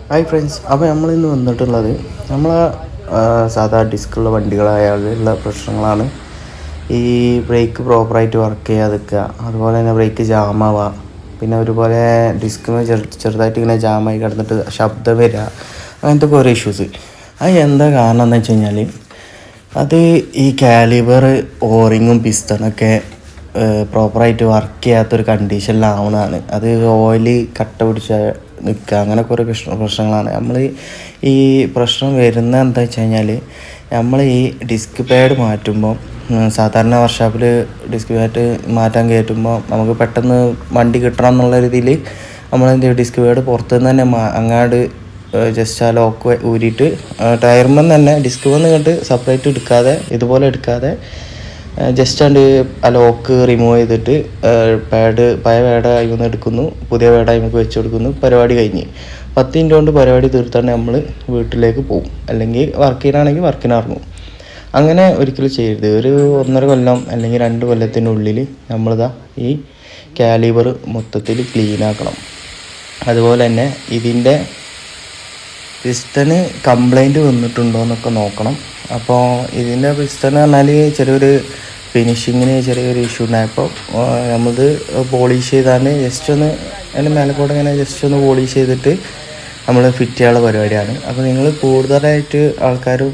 Hi friends, അപ്പോൾ നമ്മളിന്ന് വന്നിട്ടുള്ളത് നമ്മളെ സാധാ ഡിസ്കുള്ള വണ്ടികളായുള്ള പ്രശ്നങ്ങളാണ്. ഈ ബ്രേക്ക് പ്രോപ്പറായിട്ട് വർക്ക് ചെയ്യാതിരിക്കുക, അതുപോലെ തന്നെ ബ്രേക്ക് ജാമാവുക, പിന്നെ ഒരുപോലെ ഡിസ്കിന് ചെറുതായിട്ട് ഇങ്ങനെ ജാമായി കിടന്നിട്ട് ശബ്ദം വരിക, അങ്ങനത്തെ കുറേ ഇഷ്യൂസ്. അത് എന്താ കാരണം എന്ന് വെച്ച് കഴിഞ്ഞാൽ അത് ഈ കാലിബർ ഓറിങ്ങും പിസ്റ്റണൊക്കെ പ്രോപ്പറായിട്ട് വർക്ക് ചെയ്യാത്തൊരു കണ്ടീഷനിലാവുന്നതാണ്. അത് ഓയിൽ കട്ട പിടിച്ച നിൽക്കുക, അങ്ങനെ കുറേ പ്രശ്നങ്ങളാണ്. നമ്മൾ ഈ പ്രശ്നം വരുന്നത് എന്താ വെച്ച് കഴിഞ്ഞാൽ നമ്മൾ ഈ ഡിസ്ക് പാഡ് മാറ്റുമ്പോൾ സാധാരണ വർക്ക്ഷോപ്പിൽ ഡിസ്ക് പാഡ് മാറ്റാൻ കയറ്റുമ്പോൾ നമുക്ക് പെട്ടെന്ന് വണ്ടി കിട്ടണം എന്നുള്ള രീതിയിൽ നമ്മളെന്ത് ചെയ്യും, ഡിസ്ക് പാഡ് പുറത്തുനിന്ന് തന്നെ അങ്ങാട് ജസ്റ്റ് ആ ലോക്ക് ഊരിയിട്ട് ടയർമെന്ന് തന്നെ ഡിസ്ക് വന്ന് കണ്ട് സെപ്പറേറ്റ് എടുക്കാതെ ഇതുപോലെ എടുക്കാതെ ജസ്റ്റ് ആണ്ട് ആ ലോക്ക് റിമൂവ് ചെയ്തിട്ട് പഴയ പാഡ് അതിൽ എടുക്കുന്നു, പുതിയ പാഡ് അതിലേക്ക് വെച്ച് കൊടുക്കുന്നു, പരിപാടി കഴിഞ്ഞ് 10 മിനിറ്റ് കൊണ്ട് പരിപാടി തീർത്താണ് നമ്മൾ വീട്ടിലേക്ക് പോകും. അല്ലെങ്കിൽ വർക്കിനാണെങ്കിൽ വർക്കിനിറങ്ങും. അങ്ങനെ ഒരിക്കലും ചെയ്യരുത്. ഒരു 1.5 കൊല്ലം അല്ലെങ്കിൽ 2 കൊല്ലത്തിനുള്ളിൽ നമ്മളിതാ ഈ കാലിബർ മൊത്തത്തിൽ ക്ലീൻ ആക്കണം. അതുപോലെ തന്നെ ഇതിൻ്റെ പിസ്റ്റന് കംപ്ലൈൻറ്റ് വന്നിട്ടുണ്ടോ എന്നൊക്കെ നോക്കണം. അപ്പോൾ ഇതിൻ്റെ പിസ്റ്റൺ പറഞ്ഞാൽ ചെറിയൊരു ഫിനിഷിങ്ങിന് ചെറിയൊരു ഇഷ്യൂ ഉണ്ടായപ്പോൾ നമ്മളത് പോളിഷ് ചെയ്താണ് ജസ്റ്റ് ഒന്ന് അതിൻ്റെ മേലെക്കൂടെ ഇങ്ങനെ ജസ്റ്റ് ഒന്ന് പോളിഷ് ചെയ്തിട്ട് നമ്മൾ ഫിറ്റ് ചെയ്യാനുള്ള പരിപാടിയാണ്. അപ്പോൾ നിങ്ങൾ കൂടുതലായിട്ട് ആൾക്കാരും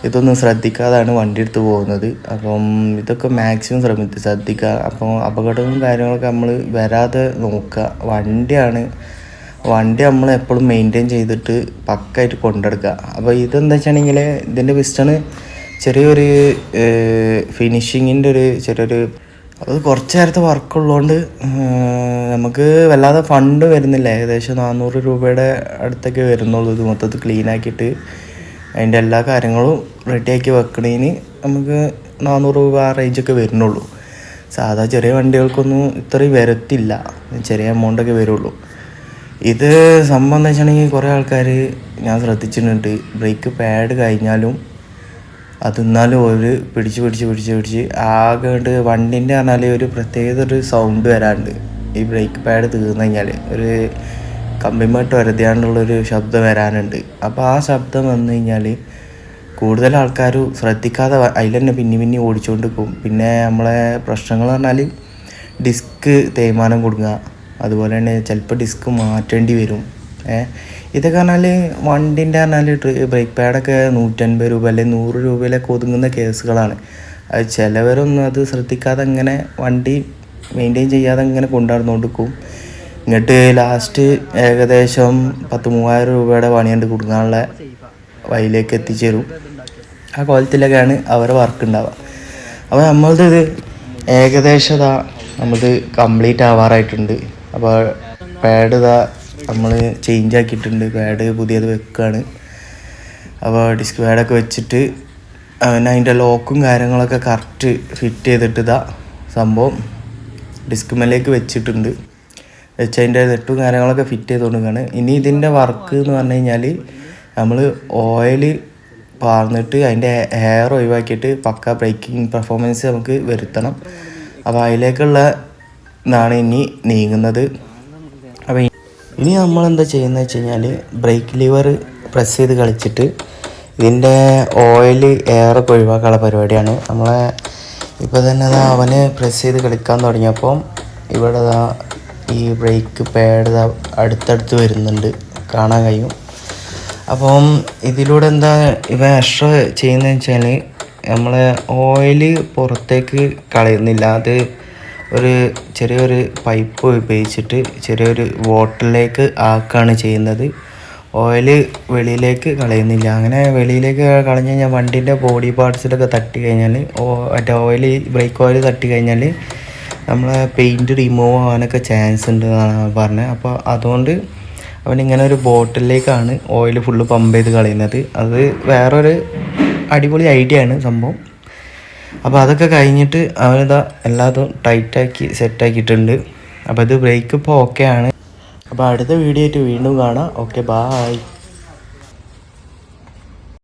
ഇതൊന്നും ശ്രദ്ധിക്കാതാണ് വണ്ടി എടുത്ത് പോകുന്നത്. അപ്പം ഇതൊക്കെ മാക്സിമം ശ്രദ്ധിക്കുക. അപ്പോൾ അപകടവും കാര്യങ്ങളൊക്കെ നമ്മൾ വരാതെ നോക്കുക. വണ്ടി നമ്മൾ എപ്പോഴും മെയിൻറ്റെയിൻ ചെയ്തിട്ട് പക്കായിട്ട് കൊണ്ടെടുക്കുക. അപ്പോൾ ഇതെന്താ വെച്ചിട്ടുണ്ടെങ്കിൽ ഇതിൻ്റെ പിസ്റ്റണ് ചെറിയൊരു ഫിനിഷിങ്ങിൻ്റെ ചെറിയൊരു അത് കുറച്ച് നേരത്തെ വർക്കുള്ളതുകൊണ്ട് നമുക്ക് വല്ലാതെ ഫണ്ട് വരുന്നില്ല. ഏകദേശം 400 രൂപയുടെ അടുത്തൊക്കെ വരുന്നുള്ളൂ. ഇത് മൊത്തത്തിൽ ക്ലീൻ ആക്കിയിട്ട് അതിൻ്റെ എല്ലാ കാര്യങ്ങളും റെഡിയാക്കി വെക്കണതിന് നമുക്ക് 400 രൂപ ആ റേഞ്ചൊക്കെ വരുന്നുള്ളൂ. സാധാ ചെറിയ വണ്ടികൾക്കൊന്നും ഇത്രയും വരത്തില്ല, ചെറിയ എമൗണ്ടൊക്കെ വരുള്ളൂ. ഇത് സംഭവം എന്ന് വെച്ചിട്ടുണ്ടെങ്കിൽ കുറേ ആൾക്കാർ ഞാൻ ശ്രദ്ധിച്ചിട്ടുണ്ട്, ബ്രേക്ക് പാഡ് കഴിഞ്ഞാലും അതെന്നാലും ഒരു പിടിച്ച് ആകെ വണ്ടിൻ്റെ പറഞ്ഞാൽ ഒരു പ്രത്യേകത ഒരു സൗണ്ട് വരാറുണ്ട്. ഈ ബ്രേക്ക് പാഡ് തീർന്നു കഴിഞ്ഞാൽ ഒരു കമ്പിമേട്ട് വരതിയാണ്ടുള്ളൊരു ശബ്ദം വരാനുണ്ട്. അപ്പോൾ ആ ശബ്ദം വന്നു കഴിഞ്ഞാൽ കൂടുതൽ ആൾക്കാർ ശ്രദ്ധിക്കാതെ അതിൽ തന്നെ പിന്നെ ഓടിച്ചുകൊണ്ട് പോകും. പിന്നെ നമ്മളെ പ്രശ്നങ്ങൾ പറഞ്ഞാൽ ഡിസ്ക് തേയ്മാനം കൊടുക്കുക, അതുപോലെ തന്നെ ചിലപ്പോൾ ഡിസ്ക് മാറ്റേണ്ടി വരും. ഇതൊക്കെ പറഞ്ഞാൽ വണ്ടിൻ്റെ പറഞ്ഞാൽ ബ്രേക്ക് പാഡൊക്കെ 150 രൂപ അല്ലെങ്കിൽ 100 രൂപയിലൊക്കെ ഒതുങ്ങുന്ന കേസുകളാണ്. അത് ചിലവരൊന്നും അത് ശ്രദ്ധിക്കാതെ അങ്ങനെ വണ്ടി മെയിൻറ്റെയിൻ ചെയ്യാതെ ഇങ്ങനെ കൊണ്ടുനടന്നുകൊണ്ടിരിക്കും. എന്നിട്ട് ലാസ്റ്റ് ഏകദേശം 10,000-3000 രൂപയുടെ പണിയുണ്ട് കൊടുക്കാനുള്ള വഴിയിലേക്ക് എത്തിച്ചേരും. ആ കോലത്തിലൊക്കെയാണ് അവരെ വർക്ക് ഉണ്ടാവുക. അപ്പോൾ നമ്മളത് ഏകദേശം നമ്മളത് കംപ്ലീറ്റ് ആവാറായിട്ടുണ്ട്. അപ്പോൾ പാഡ് നമ്മൾ ചേഞ്ച് ആക്കിയിട്ടുണ്ട്, പാഡ് പുതിയത് വെക്കുകയാണ്. അപ്പോൾ ഡിസ്ക് പാഡൊക്കെ വെച്ചിട്ട് അതിൻ്റെ ലോക്കും കാര്യങ്ങളൊക്കെ കറക്റ്റ് ഫിറ്റ് ചെയ്തിട്ട് സംഭവം ഡിസ്ക് മേലേക്ക് വെച്ചിട്ടുണ്ട്. അതിൻ്റെ നെട്ടും കാര്യങ്ങളൊക്കെ ഫിറ്റ് ചെയ്ത് കൊടുക്കുകയാണ്. ഇനി ഇതിൻ്റെ വർക്ക് എന്ന് പറഞ്ഞു കഴിഞ്ഞാൽ നമ്മൾ ഓയിൽ പാർന്നിട്ട് അതിൻ്റെ ഹെയർ ഒഴിവാക്കിയിട്ട് പക്ക ബ്രേക്കിംഗ് പെർഫോമൻസ് നമുക്ക് വരുത്തണം. അപ്പോൾ അതിലേക്കുള്ള ഇതാണ് ഇനി നീങ്ങുന്നത്. അപ്പോൾ ഇനി നമ്മളെന്താ ചെയ്യുന്നത് വെച്ച് കഴിഞ്ഞാൽ ബ്രേക്ക് ലിവർ പ്രസ് ചെയ്ത് കളിച്ചിട്ട് ഇതിൻ്റെ ഓയിൽ എയറൊക്കെ ഒഴിവാക്കാനുള്ള പരിപാടിയാണ്. നമ്മളെ ഇപ്പോൾ തന്നെ അവന് പ്രസ് ചെയ്ത് കളിക്കാൻ തുടങ്ങിയപ്പോൾ ഇവിടെ ഈ ബ്രേക്ക് പാഡ് അടുത്തടുത്ത് വരുന്നുണ്ട്, കാണാൻ കഴിയും. അപ്പം ഇതിലൂടെ എന്താ ഇവ എക്സ്ട്രാ ചെയ്യുന്നതെന്ന് വെച്ചാൽ നമ്മളെ ഓയിൽ പുറത്തേക്ക് കളയുന്നില്ല. അത് ഒരു ചെറിയൊരു പൈപ്പ് ഉപയോഗിച്ചിട്ട് ചെറിയൊരു ബോട്ടിലേക്ക് ആക്കുകയാണ് ചെയ്യുന്നത്. ഓയിൽ വെളിയിലേക്ക് കളയുന്നില്ല. അങ്ങനെ വെളിയിലേക്ക് കളഞ്ഞു കഴിഞ്ഞാൽ വണ്ടീൻ്റെ ബോഡി പാർട്സിലൊക്കെ തട്ടി കഴിഞ്ഞാൽ മറ്റേ ഓയിൽ ബ്രേക്ക് ഓയിൽ തട്ടി കഴിഞ്ഞാൽ നമ്മളെ പെയിൻറ്റ് റിമൂവ് ആവാനൊക്കെ ചാൻസ് ഉണ്ട് എന്നാണ് പറഞ്ഞത്. അപ്പോൾ അതുകൊണ്ട് അവനിങ്ങനെ ഒരു ബോട്ടിലേക്കാണ് ഓയിൽ ഫുള്ള് പമ്പ് ചെയ്ത് കളയുന്നത്. അത് വേറൊരു അടിപൊളി ഐഡിയ ആണ് സംഭവം. അപ്പോൾ അതൊക്കെ കഴിഞ്ഞിട്ട് അവനിതാ എല്ലാതും ടൈറ്റാക്കി സെറ്റാക്കിയിട്ടുണ്ട്. അപ്പോൾ ഇത് ബ്രേക്ക് ഇപ്പോൾ ഓക്കെ ആണ്. അപ്പോൾ അടുത്ത വീഡിയോ ആയിട്ട് വീണ്ടും കാണാം. Okay, bye.